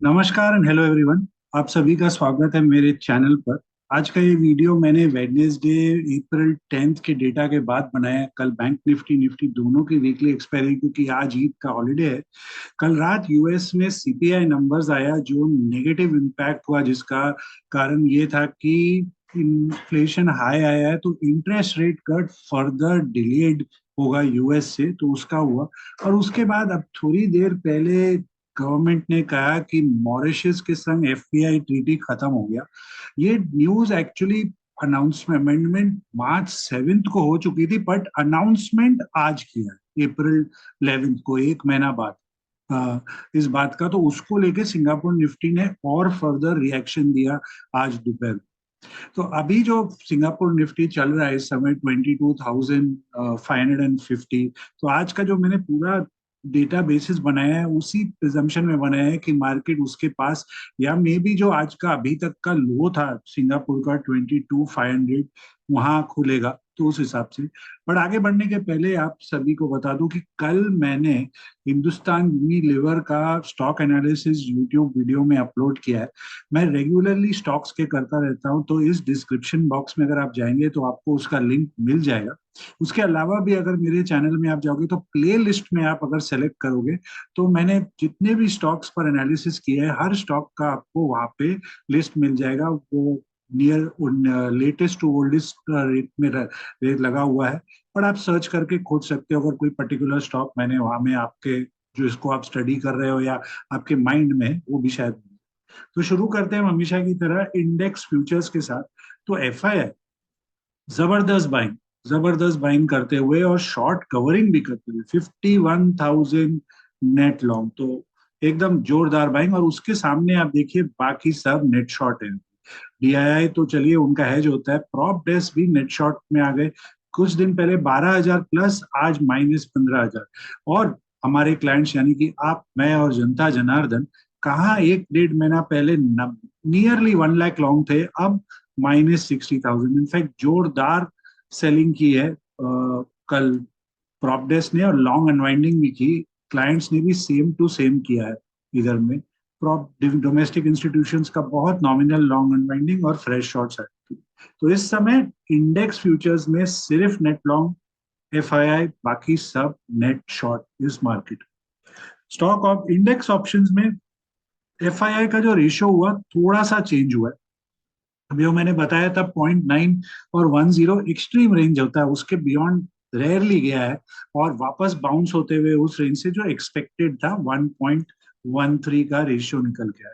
नमस्कार and hello everyone. आप सभी का स्वागत है मेरे चैनल पर। आज का ये वीडियो मैंने वेडनेसडे अप्रैल 10 के डेटा के बाद बनाया है। कल बैंक निफ्टी निफ्टी दोनों की वीकली एक्सपायरी, क्योंकि आज ईद का हॉलीडे है। कल रात यूएस में सीपीआई नंबर्स आया जो नेगेटिव इम्पैक्ट हुआ, जिसका कारण ये था कि इन्फ्लेशन हाई आया है, तो interest rate cut further delayed होगा यूएस से, तो उसका हुआ। और उसके बाद अब थोड़ी देर पहले गवर्नमेंट ने कहा कि मॉरिशस के संग एफपीआई ट्रीटी खत्म हो गया। ये न्यूज एक्चुअली अनाउंसमेंट अमेंडमेंट मार्च 7 को हो चुकी थी, बट अनाउंसमेंट आज किया है अप्रैल 11 को, एक महीना बाद इस बात का। तो उसको लेके सिंगापुर निफ्टी ने और फर्दर रिएक्शन दिया आज दोपहर। तो अभी जो सिंगापुर निफ्टी चल रहा है इस समय 22,550। तो आज का जो मैंने पूरा डेटा बेसिस बनाया है उसी प्रिजम्पशन में बनाया है कि मार्केट उसके पास, या मे बी जो आज का अभी तक का लो था सिंगापुर का 22,500, वहां खुलेगा, तो उस हिसाब से। पर आगे बढ़ने के पहले आप सभी को बता दूं कि कल मैंने हिंदुस्तान यूनिलीवर का स्टॉक एनालिसिस यूट्यूब वीडियो में अपलोड किया है। मैं रेगुलरली स्टॉक्स के करता रहता हूं, तो इस डिस्क्रिप्शन बॉक्स में अगर आप जाएंगे तो आपको उसका लिंक मिल जाएगा। उसके अलावा भी अगर मेरे चैनल में आप जाओगे तो प्ले लिस्ट में आप अगर सेलेक्ट करोगे, तो मैंने जितने भी स्टॉक्स पर एनालिसिस किया है हर स्टॉक का आपको वहां पे लिस्ट मिल जाएगा। वो near latest to oldest rate में रेट लगा हुआ है। और आप सर्च करके खोज सकते हो अगर कोई पर्टिकुलर स्टॉक मैंने वहां में आपके, जो इसको आप स्टडी कर रहे हो या आपके माइंड में है, वो भी शायद। तो शुरू करते हैं हम हमेशा की तरह इंडेक्स फ्यूचर्स के साथ। तो एफआईआई जबरदस्त बाइंग, जबरदस्त बाइंग करते हुए और शॉर्ट कवरिंग भी करते हुए 51,000 नेट लॉन्ग, तो एकदम जोरदार बाइंग। और उसके सामने आप देखिए बाकी सब नेट शॉर्ट है। डीआईआई तो चलिए उनका हेज होता है, प्रॉप डेस्क भी नेट शॉर्ट में आ गए। कुछ दिन पहले 12,000 प्लस, आज -15,000। और हमारे क्लाइंट्स यानी कि आप, मैं और जनता जनार्दन, कहाँ एक डेढ़ महीना पहले नियरली 1 लाख लॉन्ग थे, अब -60,000। इनफैक्ट जोरदार सेलिंग की है कल प्रॉप डेस्क ने, और लॉन्ग अनवाइंडिंग भी की। क्लाइंट्स ने भी सेम टू सेम किया है इधर में। प्रॉप डोमेस्टिक इंस्टीट्यूशंस का बहुत नॉमिनल लॉन्ग अनवाइंडिंग और फ्रेश शॉर्ट साइड। तो इस समय इंडेक्स फ्यूचर्स में सिर्फ नेट लॉन्ग एफआईआई, बाकी सब नेट शॉर्ट इस market. Stock of index options में एफआईआई का जो रेशियो हुआ थोड़ा सा चेंज हुआ है। अभी वो मैंने बताया था 0.9 और 10 एक्सट्रीम रेंज होता है, उसके बियॉन्ड रेयरली गया है। और वापस बाउंस होते हुए उस रेंज से जो एक्सपेक्टेड था 1.13 का रेशियो निकल के आया।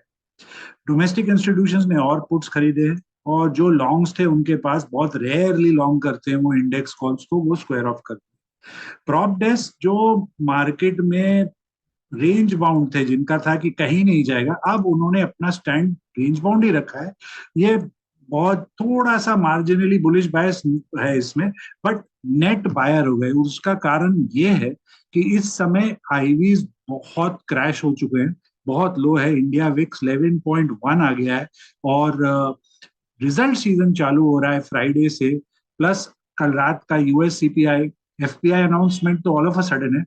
डोमेस्टिक इंस्टीट्यूशंस ने और पुट्स खरीदे हैं, और जो लॉन्ग्स थे उनके पास, बहुत रेयरली लॉन्ग करते हैं वो इंडेक्स कॉल्स को, वो स्क्वायर ऑफ करते हैं। प्रॉप डेस्क जो मार्केट में रेंज बाउंड थे, जिनका था कि कहीं नहीं जाएगा, अब उन्होंने अपना स्टैंड रेंज बाउंड ही रखा है। ये बहुत थोड़ा सा मार्जिनली बुलिश बायस है इसमें, बट नेट बायर हो गए। उसका कारण ये है कि इस समय आईवीज बहुत क्रैश हो चुके हैं, बहुत लो है। इंडिया विक्स 11.1 आ गया है। और रिजल्ट सीजन चालू हो रहा है फ्राइडे से। प्लस कल रात का यूएस सीपीआई, एफपीआई अनाउंसमेंट तो ऑल ऑफ अ सडन है।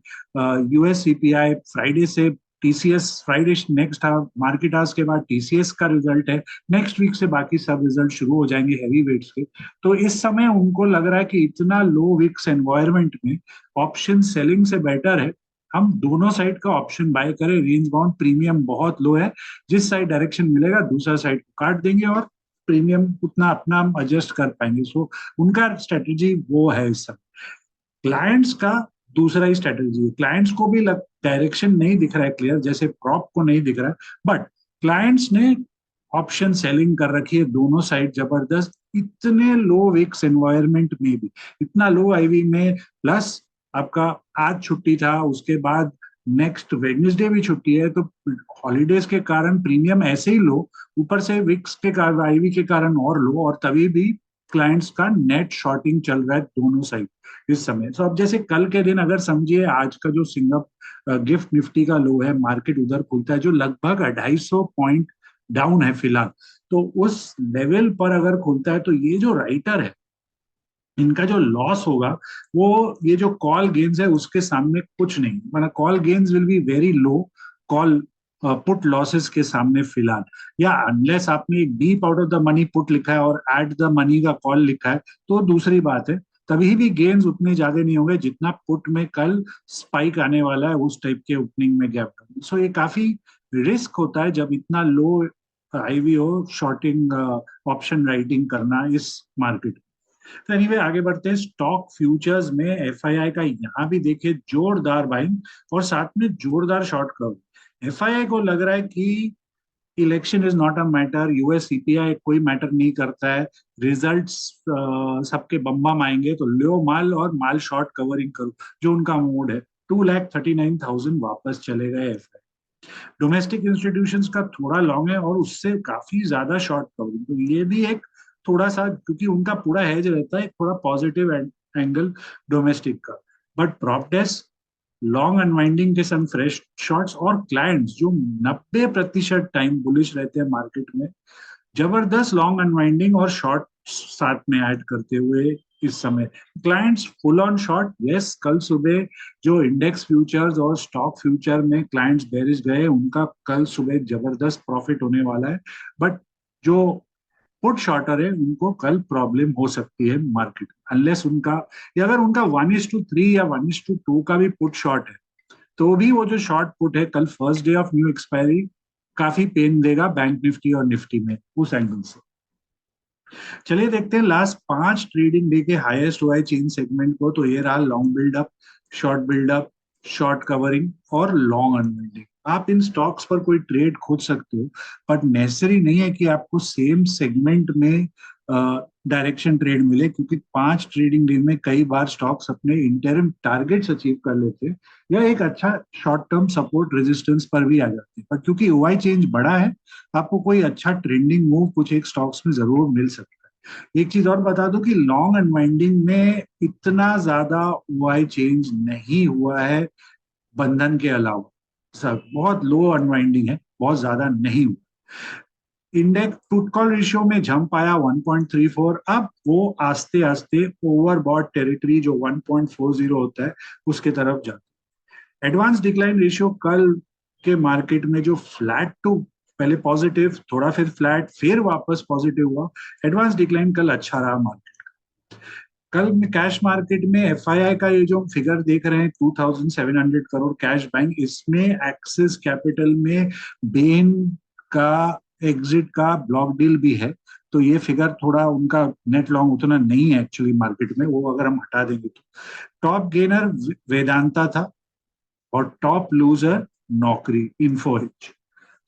यूएस सीपीआई फ्राइडे से, TCS Friday next market hours के बाद टीसीएस का रिजल्ट है। नेक्स्ट वीक से बाकी सब रिजल्ट शुरू हो जाएंगे हैवी वेट्स के। तो इस समय उनको लग रहा है कि इतना लो विक्स एनवायरमेंट में ऑप्शन सेलिंग से बेटर है हम दोनों साइड का ऑप्शन बाय करें। रेंज बाउंड प्रीमियम बहुत लो है, जिस साइड डायरेक्शन मिलेगा दूसरा साइड को काट देंगे और प्रीमियम उतना अपना एडजस्ट कर पाएंगे। सो उनका स्ट्रेटेजी वो है इस समय। क्लाइंट्स का दूसरा ही स्ट्रेटेजी है। क्लाइंट्स को भी डायरेक्शन नहीं दिख रहा है क्लियर, जैसे प्रॉप को नहीं दिख रहा है, बट क्लाइंट्स ने ऑप्शन सेलिंग कर रखी है दोनों साइड जबरदस्त, इतने लो विक्स एनवायरमेंट में भी, इतना लो आईवी में। प्लस आपका आज छुट्टी था, उसके बाद नेक्स्ट वेडनेसडे भी छुट्टी है, तो हॉलीडेज के कारण प्रीमियम ऐसे ही लो, ऊपर से विक्स के कारण, आईवी के कारण और लो, और तभी भी क्लाइंट्स का नेट शॉर्टिंग चल रहा है दोनों साइड इस समय। तो अब जैसे कल के दिन अगर समझिए आज का जो गिफ्ट निफ्टी का लो है, मार्केट उधर खुलता है जो लगभग 250 पॉइंट डाउन है फिलहाल। तो उस लेवल पर अगर खुलता है तो ये जो राइटर है, इनका जो लॉस होगा वो, ये जो कॉल गेन्स है उसके सामने कुछ नहीं। मतलब call gains will be very low. Call put losses के सामने फिलहाल, या अनलेस आपने एक deep out of the money put लिखा है और एट द मनी का कॉल लिखा है तो दूसरी बात है, तभी भी गेन्स उतने ज्यादा नहीं होंगे जितना पुट में कल स्पाइक आने वाला है उस टाइप के ओपनिंग में गैप डाउन। सो ये काफी रिस्क होता है जब इतना लो आईवी हो शॉर्टिंग ऑप्शन राइटिंग करना इस मार्केट। तो एनीवे आगे बढ़ते हैं, स्टॉक फ्यूचर्स में एफआईआई का यहाँ भी देखिए जोरदार बाइंग और साथ में जोरदार शॉर्ट कवर। एफआईआई को लग रहा है कि election is not a matter, US CPI कोई मैटर नहीं करता है, रिजल्ट्स सबके बम बम आएंगे तो लो माल और माल शॉर्ट कवरिंग करो, जो उनका मूड है। 2,39,000 वापस चले गए एफआई। डोमेस्टिक इंस्टीट्यूशंस का थोड़ा लॉन्ग है और उससे काफी ज्यादा शॉर्ट कवरिंग, तो ये भी एक थोड़ा सा, क्योंकि उनका पूरा हेज रहता है, एक थोड़ा पॉजिटिव एंगल डोमेस्टिक का। But prop desk long unwinding के संग फ्रेश शॉट्स और क्लाइंट्स जो 90% टाइम बुलिश रहते हैं मार्केट में, जबरदस्त लॉन्ग अनवाइंडिंग और शॉर्ट साथ में ऐड करते हुए इस समय clients full on short. Yes, कल सुबह जो इंडेक्स फ्यूचर्स और स्टॉक फ्यूचर में क्लाइंट्स बेरिश गए, उनका कल सुबह जबरदस्त प्रॉफिट होने वाला है। बट जो पुट शॉर्टर है उनको कल प्रॉब्लम हो सकती है मार्केट, अनलेस उनका, या अगर उनका 1:3 या 1:2 का भी पुट शॉर्ट है तो भी वो जो शॉर्ट पुट है कल first day of new expiry काफी पेन देगा बैंक निफ्टी और निफ्टी में उस एंगल से। चलिए देखते हैं लास्ट 5 ट्रेडिंग डे के हाईएस्ट हुआ है चेन सेगमेंट को, तो ये रहा लॉन्ग बिल्डअप, शॉर्ट कवरिंग और लॉन्ग अनवाइंडिंग। आप इन स्टॉक्स पर कोई ट्रेड खोज सकते हो, बट नेसेसरी नहीं है कि आपको सेम सेगमेंट में डायरेक्शन ट्रेड मिले, क्योंकि 5 ट्रेडिंग डे में कई बार स्टॉक्स अपने इंटरम टारगेट्स अचीव कर लेते हैं या एक अच्छा शॉर्ट टर्म सपोर्ट रेजिस्टेंस पर भी आ जाते हैं। पर क्योंकि ओआई चेंज बड़ा है, आपको कोई अच्छा ट्रेंडिंग मूव कुछ एक स्टॉक्स में जरूर मिल सकता है। एक चीज और बता दूं कि लॉन्ग अनवाइंडिंग में इतना ज्यादा ओआई चेंज नहीं हुआ है बंधन के अलावा, सर बहुत लो अनवाइंडिंग है, बहुत ज्यादा नहीं हुआ। इंडेक्स पुट कॉल रेशियो में जंप आया 1.34, अब वो आस्ते आस्ते ओवरबॉट टेरिटरी जो 1.40 होता है उसके तरफ जाता है। एडवांस डिक्लाइन रेशियो कल के मार्केट में जो फ्लैट टू, पहले पॉजिटिव थोड़ा फिर फ्लैट फिर वापस पॉजिटिव हुआ, एडवांस डिक्लाइन कल अच्छा रहा मार्केट। कल में कैश मार्केट में एफआईआई का ये जो फिगर देख रहे हैं 2,700 करोड़ कैश बैंक, इसमें एक्सिस कैपिटल में बेन का एग्जिट का ब्लॉक डील भी है, तो ये फिगर थोड़ा उनका नेट लॉन्ग उतना नहीं है एक्चुअली मार्केट में, वो अगर हम हटा देंगे तो। टॉप गेनर वेदांता था और टॉप लूजर नौकरी इन्फोरिच।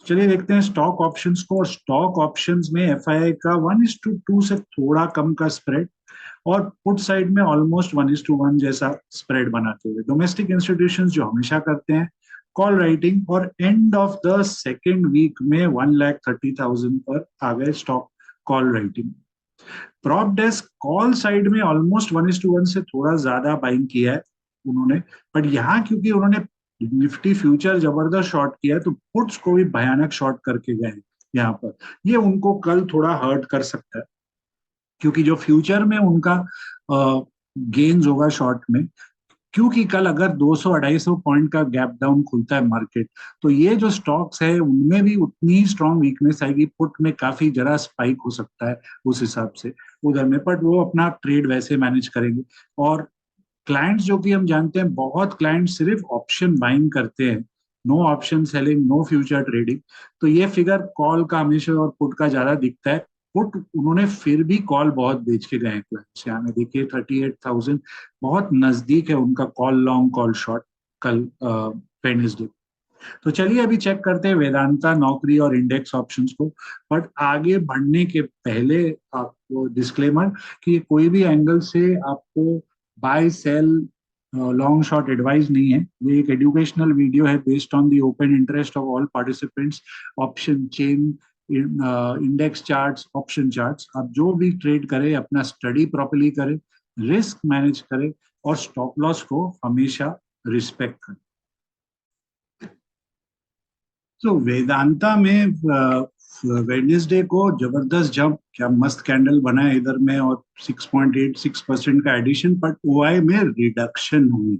चलिए देखते हैं स्टॉक ऑप्शंस को, और स्टॉक ऑप्शंस में एफआईआई का 1:2 से थोड़ा कम का स्प्रेड और पुट साइड में ऑलमोस्ट 1:1 जैसा स्प्रेड बनाते हुए डोमेस्टिक इंस्टीट्यूशंस जो हमेशा करते हैं कॉल राइटिंग, और end of the second week में 1,30,000 पर आ गए stock call writing. Prop desk call side में ऑलमोस्ट 1:1 से थोड़ा ज्यादा बाइंग किया है उन्होंने, बट यहाँ क्योंकि उन्होंने निफ्टी फ्यूचर जबरदस्त शॉर्ट किया है तो पुट्स को भी भयानक शॉर्ट करके गए यहाँ पर, ये उनको कल थोड़ा हर्ट कर सकता है, क्योंकि जो फ्यूचर में उनका गेन्स होगा शॉर्ट में, क्योंकि कल अगर 200-250 पॉइंट का गैप डाउन खुलता है मार्केट, तो ये जो स्टॉक्स है उनमें भी उतनी स्ट्रांग वीकनेस आएगी, पुट में काफी जरा स्पाइक हो सकता है उस हिसाब से उधर में, बट वो अपना ट्रेड वैसे मैनेज करेंगे। और क्लाइंट्स जो कि हम जानते हैं बहुत क्लाइंट्स सिर्फ ऑप्शन बाइंग करते हैं, no option selling, no future trading, तो ये फिगर कॉल का हमेशा और पुट का ज्यादा दिखता है। पुट उन्होंने फिर भी कॉल बहुत बेच के गए हैं क्लाइंट्स, यहाँ में देखिए 38,000 बहुत नजदीक है उनका कॉल लॉन्ग कॉल शॉर्ट कल वेडनेसडे। तो चलिए अभी चेक करते हैं वेदांता, नौकरी और इंडेक्स ऑप्शंस को। बट आगे बढ़ने के पहले आपको डिस्क्लेमर कि कोई भी एंगल से आपको buy sell long short advice नहीं है, ये एक एजुकेशनल वीडियो है based on the open interest of all participants. Option chain, index charts, option charts, आप जो भी ट्रेड करें अपना स्टडी प्रॉपरली करें, रिस्क मैनेज करें और स्टॉप लॉस को हमेशा रिस्पेक्ट करें। तो वेदांता में वेडनेसडे को जबरदस्त जंप, क्या मस्त कैंडल बना है इधर में और 6.86% का एडिशन, बट ओआई में रिडक्शन हुई।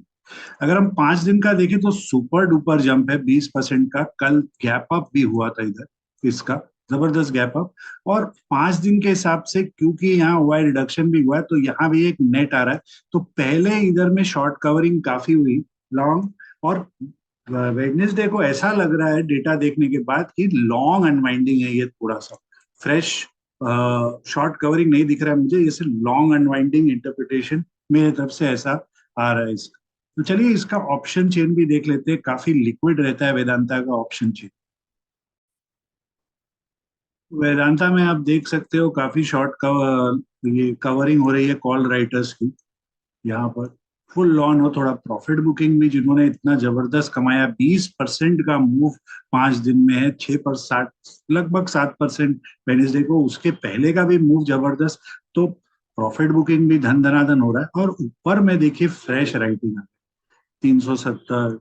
अगर हम 5 दिन का देखें तो सुपर डुपर जंप है 20% का। कल गैप अप भी हुआ था इधर इसका, जबरदस्त गैप अप। और 5 दिन के हिसाब से क्योंकि यहाँ हुआ है, रिडक्शन भी हुआ है, तो यहाँ भी एक नेट आ रहा है। तो पहले इधर में शॉर्ट कवरिंग काफी हुई लॉन्ग, और वेडनेसडे को ऐसा लग रहा है डेटा देखने के बाद कि लॉन्ग अनवाइंडिंग है ये, थोड़ा सा फ्रेश शॉर्ट कवरिंग नहीं दिख रहा है मुझे, ये सिर्फ लॉन्ग अनवाइंडिंग इंटरप्रिटेशन मेरे तरफ से ऐसा आ रहा है इसका। तो चलिए इसका ऑप्शन चेन भी देख लेते हैं, काफी लिक्विड रहता है वेदांता का ऑप्शन चेन। वेदांता में आप देख सकते हो काफी शॉर्ट कवर, ये कवरिंग हो रही है कॉल राइटर्स की यहाँ पर। फुल ऑन हो, थोड़ा प्रॉफिट बुकिंग भी जिन्होंने इतना जबरदस्त कमाया, 20% का मूव 5 दिन में है, 6% लगभग 7% वेनेसडे को, उसके पहले का भी मूव जबरदस्त। तो प्रॉफिट बुकिंग भी धन धनाधन हो रहा है। और ऊपर में देखिए फ्रेश राइटिंग, 370,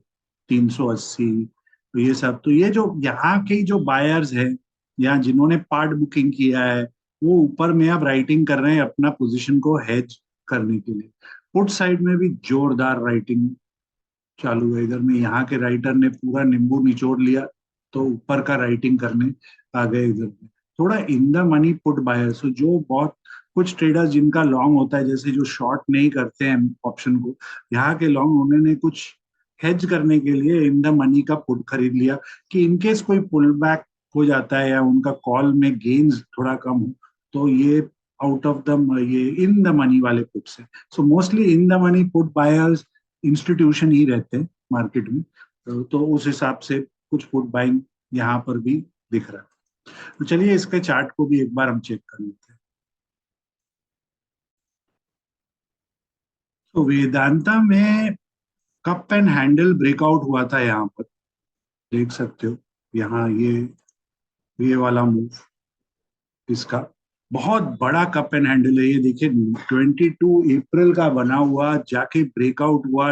380, तो ये सब, तो ये जो यहाँ के जो बायर्स है या जिन्होंने पार्ट बुकिंग किया है, वो ऊपर में अब राइटिंग कर रहे हैं अपना पोजीशन को हेज करने के लिए। पुट साइड में भी जोरदार राइटिंग चालू है इधर में, यहाँ के राइटर ने पूरा नींबू निचोड़ लिया, तो ऊपर का राइटिंग करने आ गए इधर में। थोड़ा इन द मनी पुट बायर्स, जो बहुत कुछ ट्रेडर्स जिनका लॉन्ग होता है, जैसे जो शॉर्ट नहीं करते हैं ऑप्शन को, यहाँ के लॉन्ग उन्होंने कुछ हेज करने के लिए इन द मनी का पुट खरीद लिया, कि इनकेस कोई पुल बैक हो जाता है या उनका कॉल में गेन्स थोड़ा कम हो, तो ये आउट ऑफ द, ये इन द मनी वाले पुट्स है। So mostly in the money put buyers institution ही रहते हैं मार्केट में। तो उस हिसाब से कुछ पुट बाइंग यहाँ पर भी दिख रहा है। तो चलिए इसके चार्ट को भी एक बार हम चेक कर लेते हैं। तो वेदांता में कप एंड हैंडल ब्रेकआउट हुआ था यहाँ पर, देख सकते हो यहाँ ये वाला मूव इसका बहुत बड़ा कप एंड हैंडल है। ये देखिए 22 अप्रैल का बना हुआ, जाके ब्रेकआउट हुआ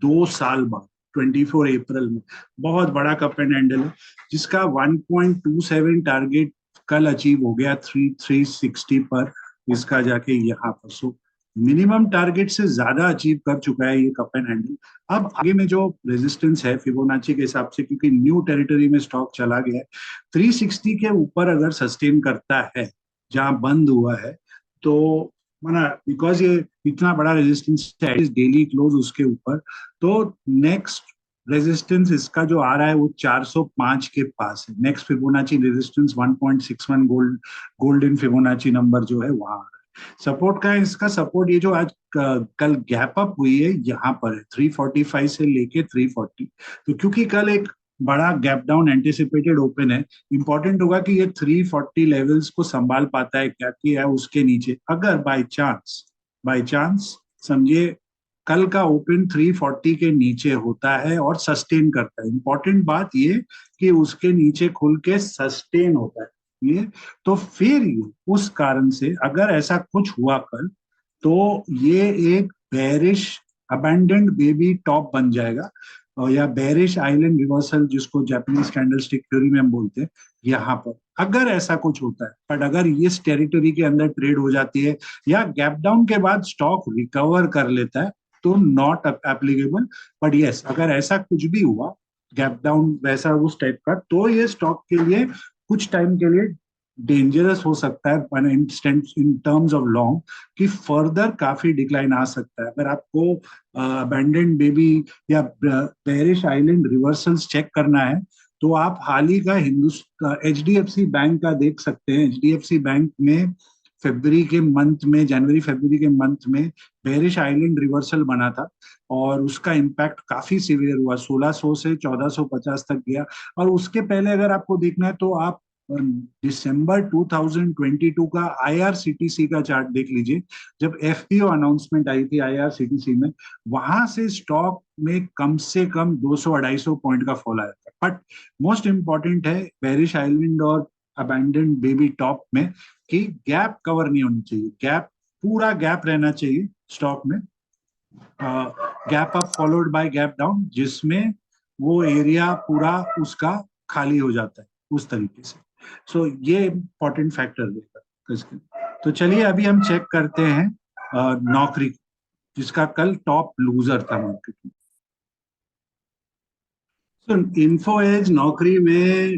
2 साल बाद 24 अप्रैल में। बहुत बड़ा कप एंड हैंडल है, जिसका 1.27 टारगेट कल अचीव हो गया 360 पर, इसका जाके यहाँ पर। सो मिनिमम टारगेट से ज्यादा अचीव कर चुका है ये कप एंड हैंडल। अब आगे में जो रेजिस्टेंस है फिबोनाची के हिसाब से, क्योंकि न्यू टेरिटरी में स्टॉक चला गया है, 360 के ऊपर अगर सस्टेन करता है जहां बंद हुआ है, तो माना बिकॉज ये इतना बड़ा रेजिस्टेंस है डेली क्लोज उसके ऊपर, तो नेक्स्ट रेजिस्टेंस इसका जो आ रहा है वो 405 के पास है। Next Fibonacci resistance 1.61 golden Fibonacci number जो है वहां आ रहा है। सपोर्ट का इसका सपोर्ट, ये जो आज कल गैप अप हुई है यहाँ पर है 345 से लेके 340। तो क्योंकि कल एक बड़ा गैप डाउन एंटिसिपेटेड ओपन है, इंपॉर्टेंट होगा कि ये 340 लेवल्स को संभाल पाता है क्या, कि है उसके नीचे अगर बाय चांस समझिए कल का ओपन 340 के नीचे होता है और सस्टेन करता है, इंपॉर्टेंट बात ये कि उसके नीचे खुल के सस्टेन होता है ये, तो फिर ये उस कारण से अगर ऐसा कुछ हुआ कल, तो ये एक बेरिश अबैंडेंड बेबी टॉप बन जाएगा, और या बेरिश आइलैंड रिवर्सल जिसको जापानीज कैंडलस्टिक थ्योरी में हम बोलते हैं यहाँ पर, अगर ऐसा कुछ होता है। बट अगर इस टेरिटरी के अंदर ट्रेड हो जाती है या गैप डाउन के बाद स्टॉक रिकवर कर लेता है, तो नॉट एप्लीकेबल। बट यस, अगर ऐसा कुछ भी हुआ गैप डाउन वैसा उस टाइप का, तो ये स्टॉक के लिए कुछ टाइम के लिए डेंजरस हो सकता है इन टर्म्स ऑफ लॉन्ग, कि फर्दर काफी डिक्लाइन आ सकता है। अगर आपको अबैंडेंड बेबी या बेरिश आइलैंड रिवर्सल्स चेक करना है, तो आप हाल ही का हिंदुस्तान एचडीएफसी बैंक का देख सकते हैं। एचडीएफसी बैंक में फरवरी के मंथ में, जनवरी फरवरी के मंथ में बेरिश आइलैंड रिवर्सल बना था, और उसका इम्पैक्ट काफी सीवियर हुआ, 1600 से 1450 तक गया। और उसके पहले अगर आपको देखना है, तो आप दिसंबर 2022 का आईआरसीटीसी का चार्ट देख लीजिए, जब एफपीओ अनाउंसमेंट आई थी आईआरसीटीसी में, वहां से स्टॉक में कम से कम 200-250 पॉइंट का फॉल आया था। बट मोस्ट इंपॉर्टेंट है बेरिश आइलैंड और अबैंडन बेबी टॉप में, कि गैप कवर नहीं होनी चाहिए, गैप पूरा गैप रहना चाहिए स्टॉक में, gap up followed by gap down, जिसमें वो एरिया पूरा उसका खाली हो जाता है उस तरीके से। सो ये इंपॉर्टेंट फैक्टर रहेगा इसके। तो चलिए अभी हम चेक करते हैं नौकरी। जिसका कल टॉप लूजर था मार्केट में। तो इन्फो एज नौकरी में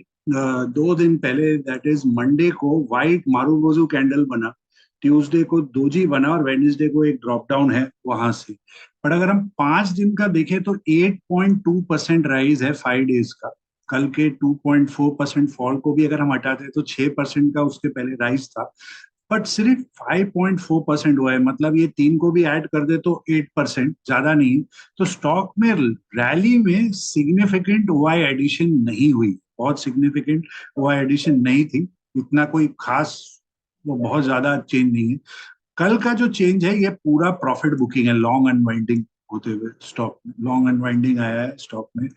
2 दिन पहले, दैट इज मंडे को वाइट मारूबोजू कैंडल बना, ट्यूसडे को दोजी बना और वेडनेसडे को एक ड्रॉप डाउन है वहां से। पर अगर हम 5 दिन का देखें तो 8.2% राइज है 5 डेज का। कल के 2.4% फॉल को भी अगर हम हटाते हैं तो 6% का उसके पहले राइज था। बट सिर्फ 5.4% हुआ है, मतलब ये तीन को भी ऐड कर दे तो 8%, ज्यादा नहीं। तो स्टॉक में रैली में सिग्निफिकेंट वाई एडिशन नहीं हुई, बहुत सिग्निफिकेंट वाई एडिशन नहीं थी, इतना कोई खास वो बहुत ज्यादा चेंज नहीं है। कल का जो चेंज है ये पूरा प्रॉफिट बुकिंग है, लॉन्ग अनवाइंडिंग होते हुए स्टॉक में, लॉन्ग अनवाइंडिंग आया है स्टॉक में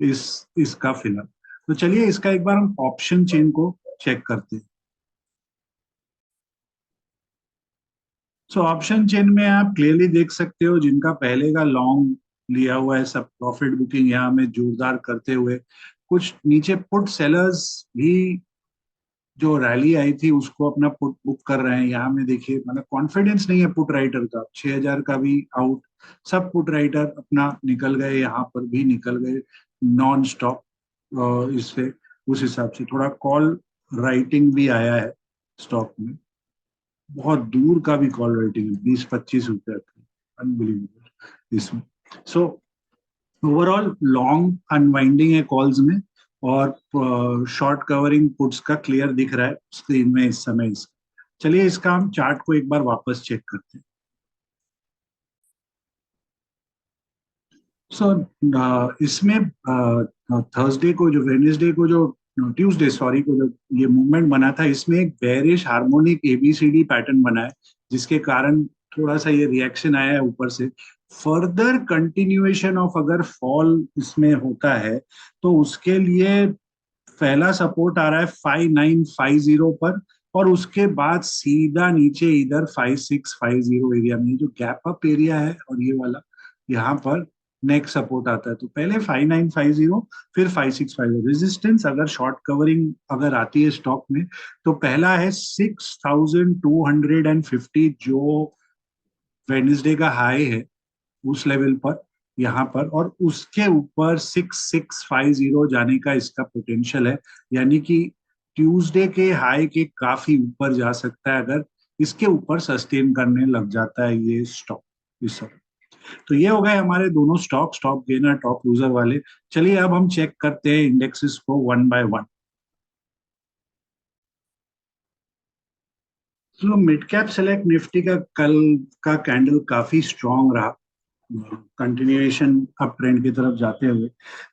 इस इसका फिलहाल। तो चलिए इसका एक बार हम ऑप्शन चेन को चेक करते हैं। सो ऑप्शन चेन में आप क्लियरली देख सकते हो, जिनका पहले का लॉन्ग लिया हुआ है सब प्रॉफिट बुकिंग यहाँ में जोरदार करते हुए, कुछ नीचे पुट सेलर्स भी जो रैली आई थी उसको अपना पुट बुक कर रहे हैं यहाँ में। देखिए मतलब कॉन्फिडेंस नहीं है पुट राइटर का, 6,000 का भी आउट, सब पुट राइटर अपना निकल गए, यहाँ पर भी निकल गए नॉन स्टॉप। इससे उस हिसाब से थोड़ा कॉल राइटिंग भी आया है स्टॉक में, बहुत दूर का भी कॉल राइटिंग है, 20-25 रुपए का, अनबिलीवेबल इसमें। सो ओवरऑल लॉन्ग अनवाइंडिंग है कॉल्स में, और शॉर्ट कवरिंग पुट्स का क्लियर दिख रहा है स्क्रीन में इस समय इसका। चलिए इसका हम चार्ट को एक बार वापस चेक करते हैं। सो इसमें थर्सडे को जो वेडनेसडे को जो ट्यूसडे सॉरी को जो ये मूवमेंट बना था, इसमें एक बेरिश हार्मोनिक एबीसीडी पैटर्न बना है, जिसके कारण थोड़ा सा ये रिएक्शन आया है ऊपर से। फर्दर कंटिन्यूएशन ऑफ अगर फॉल इसमें होता है तो उसके लिए पहला सपोर्ट आ रहा है 5950 पर, और उसके बाद सीधा नीचे इधर 5650 एरिया में, जो गैप अप एरिया है और ये वाला यहाँ पर नेक्स्ट सपोर्ट आता है। तो पहले 5950, फिर 5650 रेजिस्टेंस। अगर शॉर्ट कवरिंग अगर आती है स्टॉक में तो पहला है 6250, जो वेडनेसडे का हाई है उस लेवल पर यहाँ पर, और उसके ऊपर 6650 जाने का इसका पोटेंशियल है। यानी कि ट्यूसडे के हाई के काफी ऊपर जा सकता है अगर इसके ऊपर सस्टेन करने लग जाता है ये स्टॉक इस समय। तो ये हो गए हमारे दोनों stock, stock gainer top loser वाले। चलिए अब हम चेक करते हैं इंडेक्सेस को वन बाय वन। तो मिड कैप सेलेक्ट निफ्टी का कल का कैंडल काफी स्ट्रांग रहा, कंटिन्यूएशन अप ट्रेंड की तरफ जाते हुए।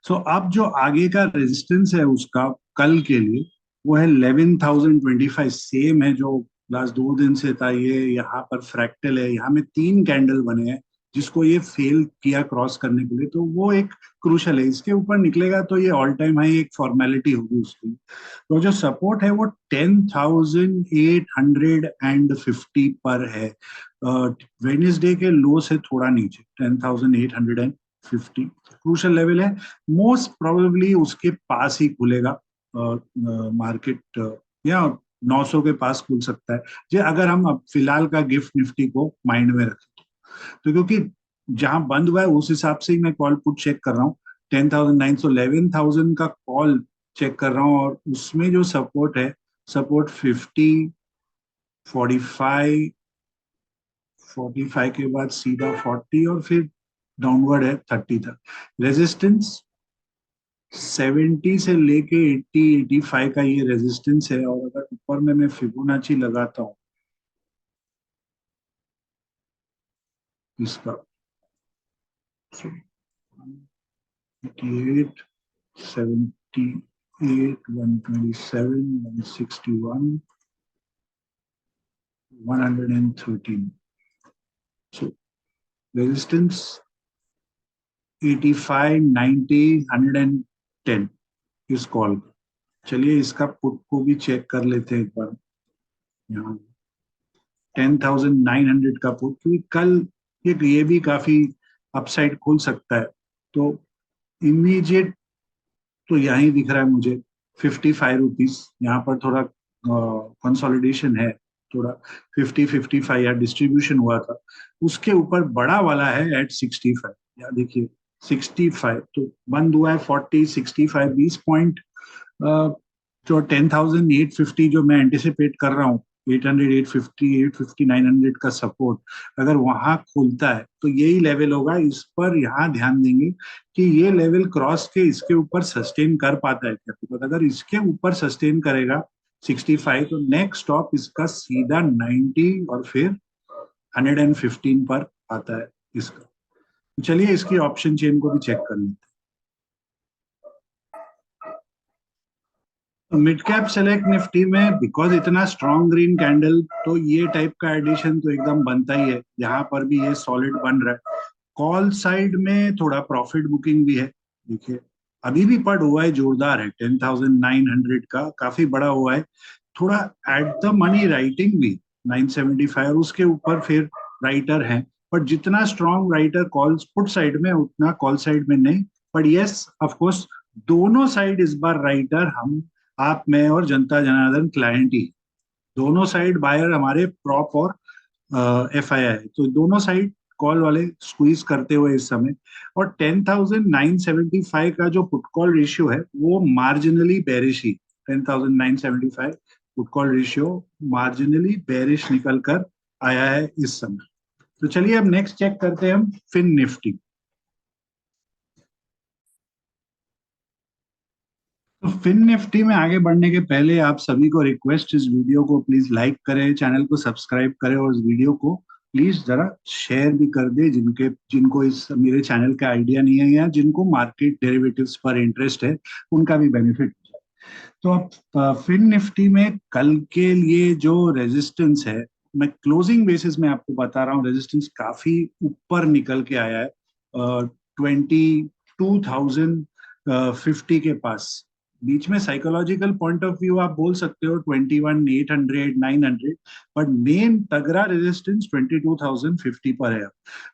सो अब जो आगे का रेजिस्टेंस है उसका कल के लिए वो है 11,025, सेम है जो लास्ट 2 दिन से था। ये यहाँ पर फ्रैक्टल है, यहाँ में 3 कैंडल बने हैं जिसको ये फेल किया क्रॉस करने के लिए, तो वो एक क्रूशल है। इसके ऊपर निकलेगा तो ये ऑल टाइम हाई एक फॉर्मेलिटी होगी उसकी। तो जो सपोर्ट है वो 10,850 पर है, वेडनेसडे के लो से थोड़ा नीचे 10,850 क्रूशल लेवल है। मोस्ट प्रोबेबली उसके पास ही खुलेगा मार्केट, या 900 के पास खुल सकता है, जो अगर हम अब फिलहाल का गिफ्ट निफ्टी को माइंड में रखें तो। क्योंकि जहां बंद हुआ है उस हिसाब से ही मैं कॉल पुट चेक कर रहा हूँ, 10,900 11,000 का कॉल चेक कर रहा हूँ, और उसमें जो सपोर्ट है, सपोर्ट 50, 45, 45 के बाद सीधा 40 और फिर डाउनवर्ड है 30 तक। रेजिस्टेंस 70 से लेके 80 85 का ये रेजिस्टेंस है, और अगर ऊपर में मैं फिबोनाची लगाता हूँ इसका, 88, 78, 127, 161, 113, so resistance 85, 90, 110 इस कॉल पर। चलिए इसका पुट को भी चेक कर लेते हैं एक बार। यहाँ 10,900 का पुट, क्योंकि कल ये भी काफी अपसाइड खुल सकता है, तो इमीडिएट तो यहाँ ही दिख रहा है मुझे 55 रुपीज। यहाँ पर थोड़ा कंसोलिडेशन है, थोड़ा 50-55 या डिस्ट्रीब्यूशन हुआ था, उसके ऊपर बड़ा वाला है एट 65। या देखिए 65 तो बंद हुआ है 40-65, 20 पॉइंट। जो 10,850 जो मैं एंटिसिपेट कर रहा हूँ, 800, 850, 850, 900 का सपोर्ट अगर वहां खुलता है तो यही लेवल होगा। इस पर यहाँ ध्यान देंगे कि ये लेवल क्रॉस के इसके ऊपर सस्टेन कर पाता है क्या, तो अगर इसके ऊपर सस्टेन करेगा 65 तो नेक्स्ट स्टॉप इसका सीधा 90 और फिर 115 पर आता है इसका। तो चलिए इसकी ऑप्शन चेन को भी चेक कर लेते हैं। मिड कैप सेलेक्ट निफ्टी में बिकॉज इतना स्ट्रॉन्ग ग्रीन कैंडल, तो ये टाइप का एडिशन तो एकदम बनता ही है। यहाँ पर भी ये सॉलिड बन रहा है। कॉल साइड में थोड़ा प्रॉफिट बुकिंग भी है। देखिए अभी भी पड़ हुआ है, जोरदार है, 10,900 का काफी बड़ा हुआ है। थोड़ा एट द मनी राइटिंग भी 975 और उसके ऊपर फिर राइटर है, बट जितना strong writer call put side में उतना कॉल साइड में नहीं। बट यस ऑफ कोर्स दोनों साइड इस बार राइटर हम, आप, मैं और जनता जनार्दन क्लाइंट ही, दोनों साइड बायर हमारे प्रॉप और FII, तो दोनों साइड कॉल वाले स्क्वीज करते हुए इस समय। और 10,975 का जो पुट कॉल रेशियो है वो मार्जिनली बेरिश ही, 10,975 put call ratio marginally bearish निकल कर आया है इस समय। तो चलिए अब नेक्स्ट चेक करते हैं हम फिन निफ्टी। तो फिन निफ्टी में आगे बढ़ने के पहले आप सभी को रिक्वेस्ट, इस वीडियो को प्लीज लाइक करें, चैनल को सब्सक्राइब करें और इस वीडियो को प्लीज जरा शेयर भी कर दे जिनके जिनको इस मेरे चैनल का आइडिया नहीं है या जिनको मार्केट डेरिवेटिव्स पर इंटरेस्ट है, उनका भी बेनिफिट। तो अब फिन निफ्टी में कल के लिए जो रेजिस्टेंस है, मैं क्लोजिंग बेसिस में आपको बता रहा हूँ, रेजिस्टेंस काफी ऊपर निकल के आया है 22,050 के पास। बीच में साइकोलॉजिकल पॉइंट ऑफ व्यू आप बोल सकते हो 21,800, 900, बट मेन तगड़ा रेजिस्टेंस 22,050 पर है।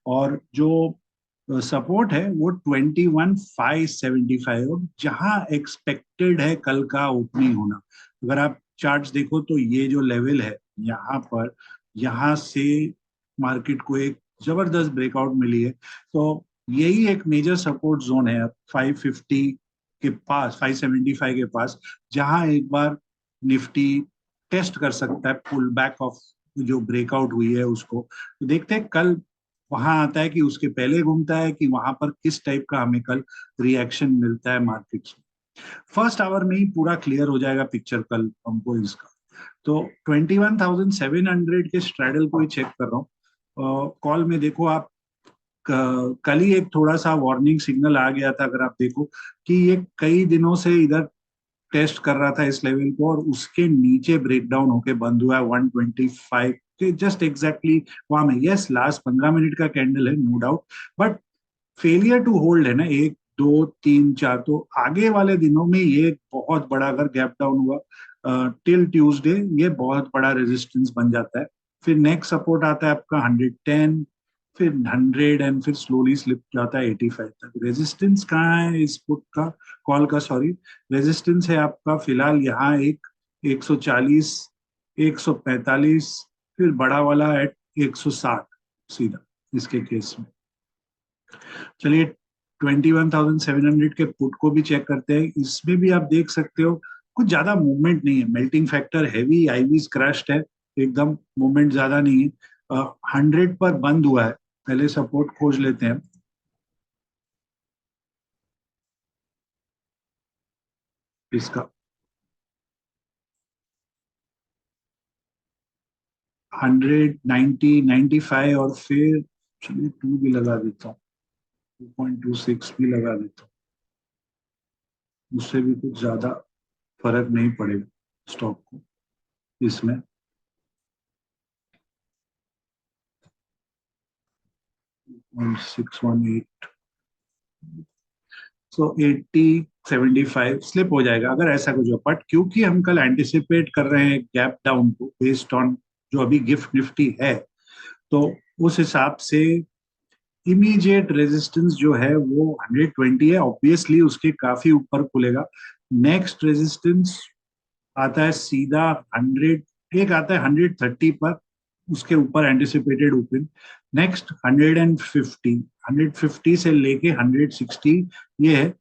और जो सपोर्ट है वो 21,575, जहां एक्सपेक्टेड है कल का ओपनिंग होना। अगर आप चार्ट्स देखो तो ये जो लेवल है यहाँ पर, यहाँ से मार्केट को एक जबरदस्त ब्रेकआउट मिली है, तो यही एक मेजर सपोर्ट जोन है अब 550 के पास, 575 के पास, जहां एक बार निफ्टी टेस्ट कर सकता है पुल बैक ऑफ जो ब्रेकआउट हुई है उसको। तो देखते हैं कल वहां आता है कि उसके पहले घूमता है, कि वहां पर किस टाइप का हमें कल रिएक्शन मिलता है मार्केट से। फर्स्ट आवर में ही पूरा क्लियर हो जाएगा पिक्चर कल हमको इसका। तो 21,700 के स्ट्रैडल को ही चेक कर रहा हूँ। कॉल में देखो आप, कल ही एक थोड़ा सा वार्निंग सिग्नल आ गया था, अगर आप देखो कि ये कई दिनों से इधर टेस्ट कर रहा था इस लेवल को और उसके नीचे ब्रेकडाउन होके बंद हुआ है 125 के जस्ट एग्जैक्टली वहां में। यस लास्ट 15 मिनट का कैंडल है no doubt, but failure to hold है ना, 1, 2, 3, 4, तो आगे वाले दिनों में ये बहुत बड़ा अगर गैप डाउन हुआ टिल ट्यूसडे, ये बहुत बड़ा रेजिस्टेंस बन जाता है। फिर नेक्स्ट सपोर्ट आता है आपका 110, फिर 100 एंड फिर स्लोली स्लिप जाता है 85 तक। रेजिस्टेंस कहाँ है इस पुट का, कॉल का सॉरी, रेजिस्टेंस है आपका फिलहाल यहाँ एक 140, 145, फिर बड़ा वाला एट 160 सीधा इसके केस में। चलिए 21,700 के पुट को भी चेक करते हैं। इसमें भी आप देख सकते हो कुछ ज्यादा मूवमेंट नहीं है, melting factor heavy, IVs crushed है एकदम, मूवमेंट ज्यादा नहीं है। 100 पर बंद हुआ है। पहले सपोर्ट खोज लेते हैं इसका, 100, 90, 95 और फिर चलिए 2 भी लगा देता हूँ, 2.26 भी लगा देता हूँ, उससे भी कुछ ज्यादा फर्क नहीं पड़ेगा स्टॉक को इसमें। 618, सो 80, 75 स्लिप हो जाएगा अगर ऐसा कुछ हो। बट क्योंकि हम कल एंटिसिपेट कर रहे हैं गैप डाउन को बेस्ड ऑन जो अभी गिफ्ट निफ्टी है, तो उस हिसाब से इमीडिएट रेजिस्टेंस जो है वो 120 है, ऑब्वियसली उसके काफी ऊपर खुलेगा। नेक्स्ट रेजिस्टेंस आता है सीधा एक आता है 130 पर, उसके ऊपर एंटिसिपेटेड ओपन। नेक्स्ट 150, 150 से लेके 160 ये है।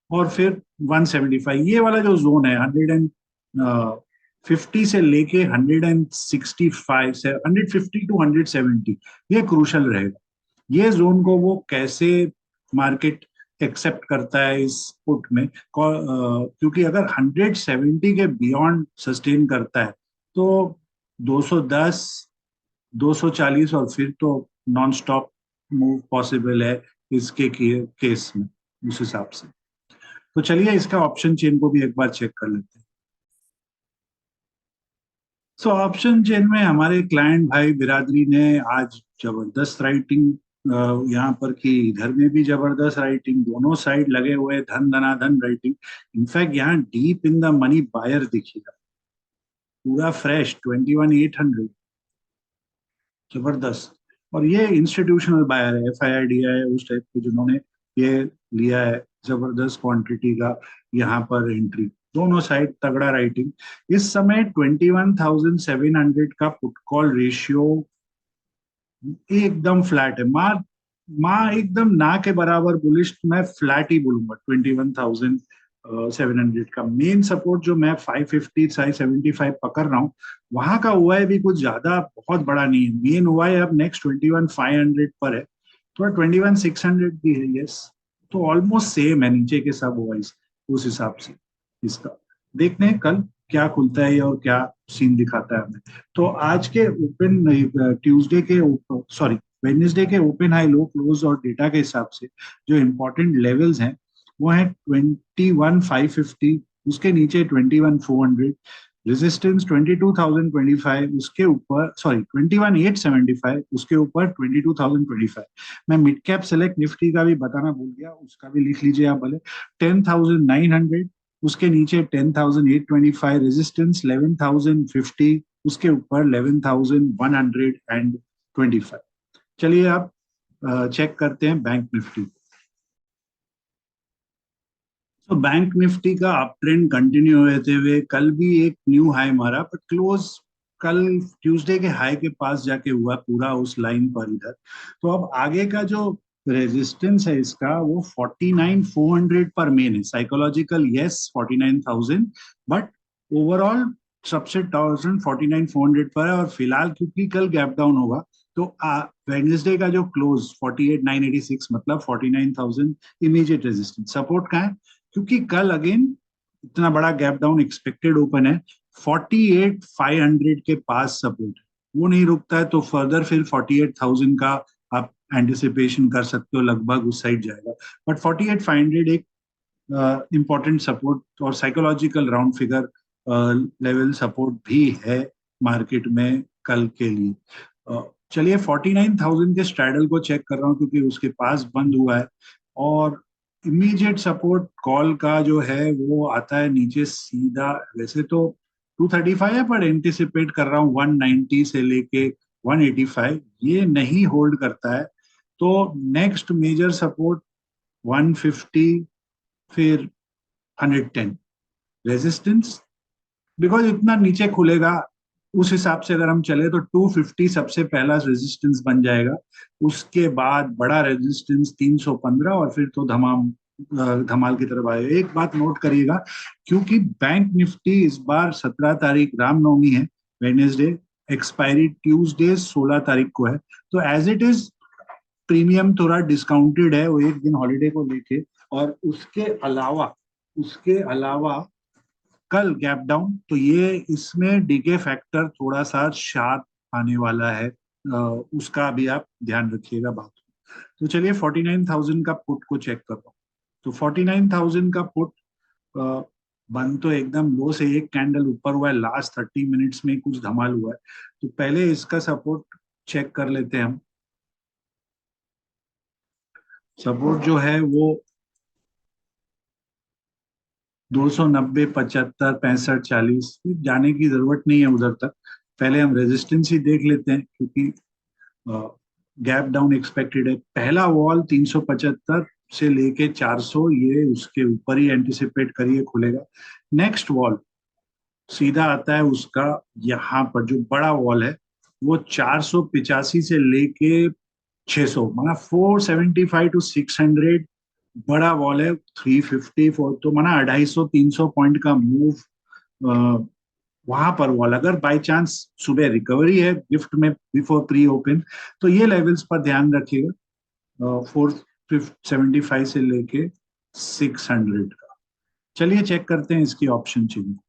और फिर 175, ये वाला जो जोन है 150 से लेके 165 से 150 to 170, ये क्रूशल रहेगा। ये जोन को वो कैसे मार्केट एक्सेप्ट करता है इस पुट में, क्योंकि अगर 170 के बियॉन्ड सस्टेन करता है तो 210, 240 और फिर तो नॉन स्टॉप मूव पॉसिबल है इसके केस में, उस हिसाब से। तो चलिए इसका ऑप्शन चेन को भी एक बार चेक कर लेते हैं। सो ऑप्शन चेन में हमारे क्लाइंट भाई बिरादरी ने आज जबरदस्त राइटिंग यहाँ पर की, इधर में भी जबरदस्त राइटिंग, दोनों साइड लगे हुए धन धनाधन राइटिंग। इनफैक्ट यहाँ deep in the money buyer दिखेगा, पूरा फ्रेश 21,800, जबरदस्त। और ये इंस्टीट्यूशनल बायर है, FII है उस टाइप के, जिन्होंने ये लिया है जबरदस्त क्वांटिटी का यहाँ पर एंट्री। दोनों साइड तगड़ा राइटिंग। इस समय 21,700 का पुट कॉल रेशियो एकदम फ्लैट है। माँ माँ एकदम ना के बराबर बुलिश, मैं फ्लैट ही बोलूंगा। 21,700 का मेन सपोर्ट जो मैं 550 575 पकड़ रहा हूँ, वहां का हुआ है भी कुछ ज्यादा बहुत बड़ा नहीं है। मेन हुआ है अब नेक्स्ट 21,500 पर है, थोड़ा 21,600 भी है, यस। तो ऑलमोस्ट सेम है नीचे के सब हुआ उस हिसाब से इसका। देखते हैं कल क्या खुलता है और क्या सीन दिखाता है हमें। तो आज के ओपन, ट्यूसडे के, सॉरी वेडनेसडे के ओपन हाई लो क्लोज और डेटा के हिसाब से जो इम्पोर्टेंट लेवल्स हैं वो है 21,550, उसके नीचे 21,400, रेजिस्टेंस 22,025, उसके ऊपर सॉरी 21,875, उसके ऊपर 22,025। मैं मिड कैप सेलेक्ट निफ्टी का भी बताना भूल गया, उसका भी लिख लीजिए आप भले। 10,900, उसके नीचे 10,825, रेजिस्टेंस 11,050, उसके ऊपर 11,125। चलिए आप चेक करते हैं बैंक निफ्टी। तो बैंक निफ्टी का अप ट्रेंड कंटिन्यू होते हुए कल भी एक न्यू हाई मारा, पर क्लोज कल ट्यूसडे के हाई के पास जाके हुआ पूरा उस लाइन पर इधर। तो अब आगे का जो रेजिस्टेंस है इसका वो 49,400 पर मेन है। साइकोलॉजिकल यस 49,000, बट ओवरऑल सबसे 49,400 पर है। और फिलहाल क्योंकि कल गैप डाउन होगा, तो वेडनेसडे का जो क्लोज 48,986 मतलब 49,000 इमीडिएट रेजिस्टेंस। सपोर्ट कहाँ है, क्योंकि कल अगेन इतना बड़ा गैप डाउन एक्सपेक्टेड ओपन है, 48,500 के पास सपोर्ट है, वो नहीं रुकता है तो फर्दर फिर 48,000 का आप एंटिसिपेशन कर सकते हो, लगभग उस साइड जाएगा। बट 48,500 एक इंपॉर्टेंट सपोर्ट और psychological round figure level support भी है मार्केट में कल के लिए। चलिए 49,000 के स्ट्रैडल को चेक कर रहा हूँ क्योंकि उसके पास बंद हुआ है। और इमीडिएट सपोर्ट कॉल का जो है वो आता है नीचे सीधा, वैसे तो 235 है, पर एंटिसिपेट कर रहा हूँ 190 से लेके 185, ये नहीं होल्ड करता है तो नेक्स्ट मेजर सपोर्ट 150, फिर 110 रेजिस्टेंस। बिकॉज इतना नीचे खुलेगा उस हिसाब से अगर हम चले तो 250 सबसे पहला रेजिस्टेंस बन जाएगा, उसके बाद बड़ा रेजिस्टेंस 315, और फिर तो धमाल की तरफ आएगा। एक बात नोट करिएगा, क्योंकि बैंक निफ्टी इस बार 17 तारीख रामनवमी है, वेडनेसडे, एक्सपायरी ट्यूसडे 16 तारीख को है, तो एज इट इज प्रीमियम थोड़ा डिस्काउंटेड है वो एक दिन हॉलीडे को लेके। और उसके अलावा कल गैप डाउन, तो ये इसमें डीके फैक्टर थोड़ा सा शार्प आने वाला है, उसका भी आप ध्यान रखिएगा बात। तो चलिए 49,000 का पुट को चेक कर रहा हूँ। तो 49,000 का पुट बंद तो एकदम लो से एक कैंडल ऊपर हुआ है, लास्ट 30 मिनट्स में कुछ धमाल हुआ है। तो पहले इसका सपोर्ट चेक कर लेते हैं हम। सपोर्ट जो है वो 290, 75, 65, 40, जाने की जरूरत नहीं है उधर तक। पहले हम रेजिस्टेंस ही देख लेते हैं, क्योंकि गैप डाउन एक्सपेक्टेड है। पहला वॉल 375 से लेके 400, ये उसके ऊपर ही एंटिसिपेट करिए खुलेगा। नेक्स्ट वॉल सीधा आता है उसका यहाँ पर जो बड़ा वॉल है वो 485 से लेके 600, माना 475 to 600 बड़ा वॉल है। 354 तो माना 250-300 पॉइंट का मूव वहां पर वॉल, अगर बाय चांस सुबह रिकवरी है गिफ्ट में बिफोर प्री ओपन, तो ये लेवल्स पर ध्यान रखिएगा, 475 से लेके 600 का। चलिए चेक करते हैं इसकी ऑप्शन चेन।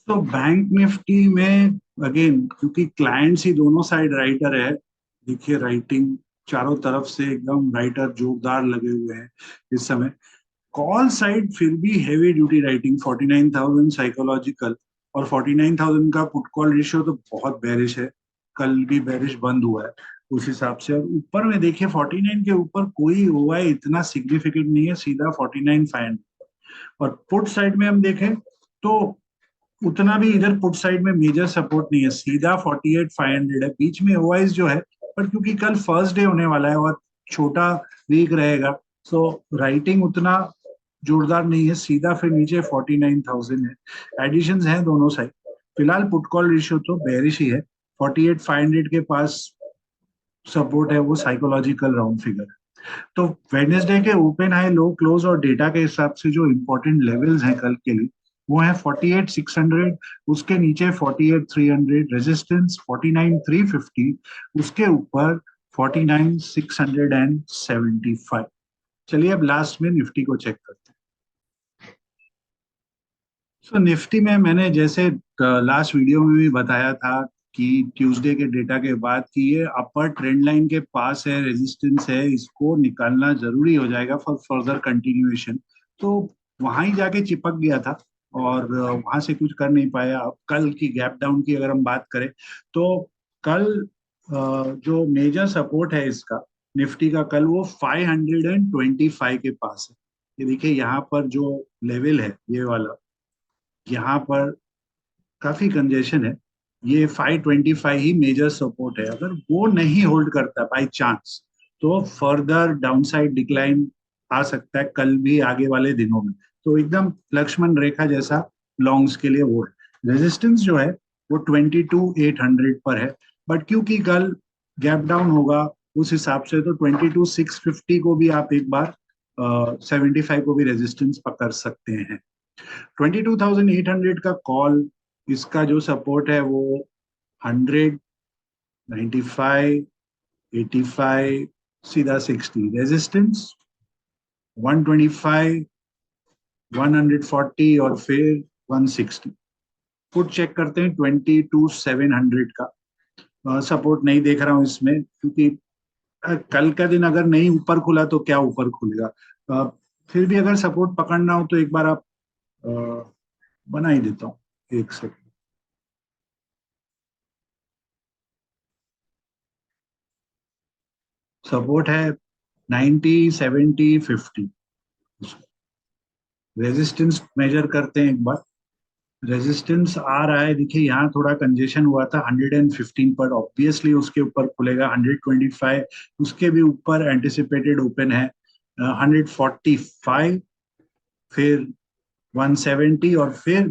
तो बैंक निफ्टी में अगेन क्योंकि क्लाइंट्स ही दोनों साइड राइटर है, देखिए राइटिंग चारों तरफ से एकदम राइटर जोरदार लगे हुए हैं इस समय। कॉल साइड फिर भी हैवी ड्यूटी राइटिंग 49,000 साइकोलॉजिकल, और 49,000 का पुट कॉल रेशियो तो बहुत बेरिश है, कल भी बेरिश बंद हुआ है उस हिसाब से। और ऊपर में देखिए 49 के ऊपर कोई ओआई इतना सिग्निफिकेंट नहीं है, सीधा 49,500। और पुट साइड में हम देखें तो उतना भी इधर पुट साइड में मेजर सपोर्ट नहीं है, सीधा 48,500 है। बीच में ओआईज जो है, पर क्योंकि कल फर्स्ट डे होने वाला है और छोटा वीक रहेगा, सो राइटिंग उतना जोरदार नहीं है, सीधा फिर नीचे 49,000 है। एडिशन हैं दोनों साइड। फिलहाल पुट कॉल रेशियो तो बेरिश ही है, 48,500 के पास सपोर्ट है, वो साइकोलॉजिकल राउंड फिगर है। तो वेडनेसडे के ओपन हाई लो क्लोज और डेटा के हिसाब से जो इंपॉर्टेंट लेवल्स हैं कल के लिए, वो है 48,600, उसके नीचे 48,300 रेजिस्टेंस, 49,350, उसके ऊपर 49,675। चलिए अब लास्ट में निफ्टी को चेक करते हैं। सो निफ्टी में मैंने जैसे लास्ट वीडियो में भी बताया था कि ट्यूसडे के डेटा के बाद कि ये अपर ट्रेंड लाइन के पास है, रेजिस्टेंस है, इसको निकालना जरूरी हो जाएगा फॉर फर्दर कंटिन्यूएशन। तो वहां ही जाके चिपक गया था और वहां से कुछ कर नहीं पाया। अब कल की गैप डाउन की अगर हम बात करें तो कल जो मेजर सपोर्ट है इसका निफ्टी का, कल वो 525 के पास है। ये देखिए यहाँ पर जो लेवल है ये वाला, यहाँ पर काफी कंजेशन है। ये 525 ही मेजर सपोर्ट है, अगर वो नहीं होल्ड करता बाय चांस तो फर्दर डाउनसाइड डिक्लाइन आ सकता है कल भी आगे वाले दिनों में। तो एकदम लक्ष्मण रेखा जैसा लॉन्ग्स के लिए वो है। रेजिस्टेंस जो है वो 22,800 पर है, बट क्योंकि कल गैप डाउन होगा उस हिसाब से तो 22,650 को भी आप एक बार 75 को भी रेजिस्टेंस पकड़ सकते हैं। 22,800 का कॉल, इसका जो सपोर्ट है वो 100, 95, 85, सीधा 60, रेजिस्टेंस 125, 140 और फिर 160। पुट चेक करते हैं 22,700 का। सपोर्ट नहीं देख रहा हूं इसमें क्योंकि कल का दिन अगर नहीं ऊपर खुला तो क्या ऊपर खुलेगा। फिर भी अगर सपोर्ट पकड़ना हो तो एक बार आप अ, बना ही देता हूँ, एक सेकंड। सपोर्ट है 90, 70, 50। रेजिस्टेंस मेजर करते हैं एक बार। रेजिस्टेंस आ रहा है, देखिए यहाँ थोड़ा कंजेशन हुआ था 115 पर, ऑब्वियसली उसके ऊपर खुलेगा 125, उसके भी ऊपर एंटिसिपेटेड ओपन है 145, फिर 170 और फिर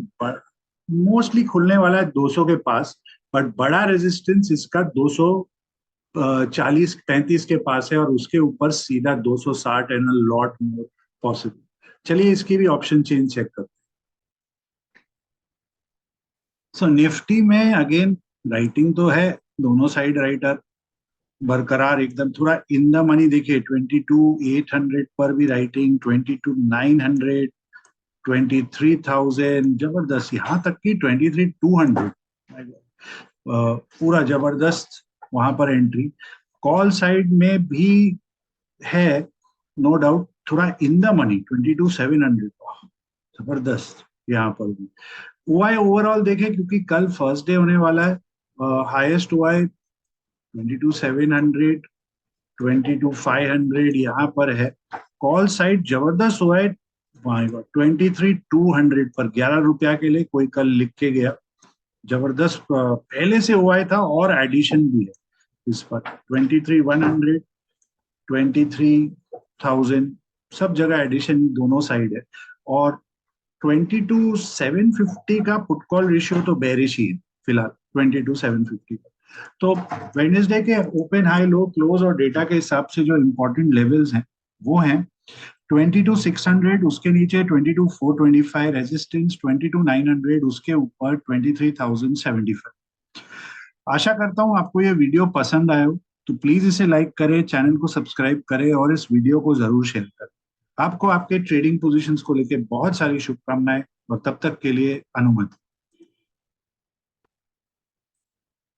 मोस्टली खुलने वाला है 200 के पास। बट बड़ा रेजिस्टेंस इसका 240-35 के पास है और उसके ऊपर सीधा 260 एंड लॉट मोर पॉसिबल। चलिए इसकी भी ऑप्शन चेंज चेक करते हैं। सो निफ्टी में अगेन राइटिंग तो है, दोनों साइड राइटर बरकरार एकदम, थोड़ा इन द मनी। देखिए 22,800 पर भी राइटिंग, 22,900, 23,000 जबरदस्त, यहाँ तक कि 23,200 पूरा जबरदस्त वहां पर एंट्री। कॉल साइड में भी है नो डाउट, थोड़ा इन द मनी 22,700, जबरदस्त यहाँ पर भी। ओआई ओवरऑल देखें क्योंकि कल फर्स्ट डे होने वाला है, हाईएस्ट ओआई 22,700, 22,500 यहाँ पर है। कॉल साइड जबरदस्त ओआई 23,200 पर, 11 रुपया के लिए कोई कल लिख के गया। जबरदस्त पहले से ओआई था और एडिशन भी है इस पर 23,100, 23, 22,000 सब जगह एडिशन दोनों साइड है। और 22,750 का पुट कॉल रेशियो तो बेरिश ही है फिलहाल, 22,750 का। तो वेडनेसडे के ओपन हाई लो क्लोज और डेटा के हिसाब से जो इंपॉर्टेंट लेवल्स हैं वो हैं 22,600, उसके नीचे 22,425 रेजिस्टेंस, 22,900 उसके ऊपर 23,075। आशा करता हूँ आपको ये वीडियो पसंद आया हो, तो प्लीज इसे लाइक करें, चैनल को सब्सक्राइब करें और इस वीडियो को जरूर शेयर करें। आपको आपके ट्रेडिंग पोजीशंस को लेकर बहुत सारी शुभकामनाएं और तब तक के लिए अनुमति।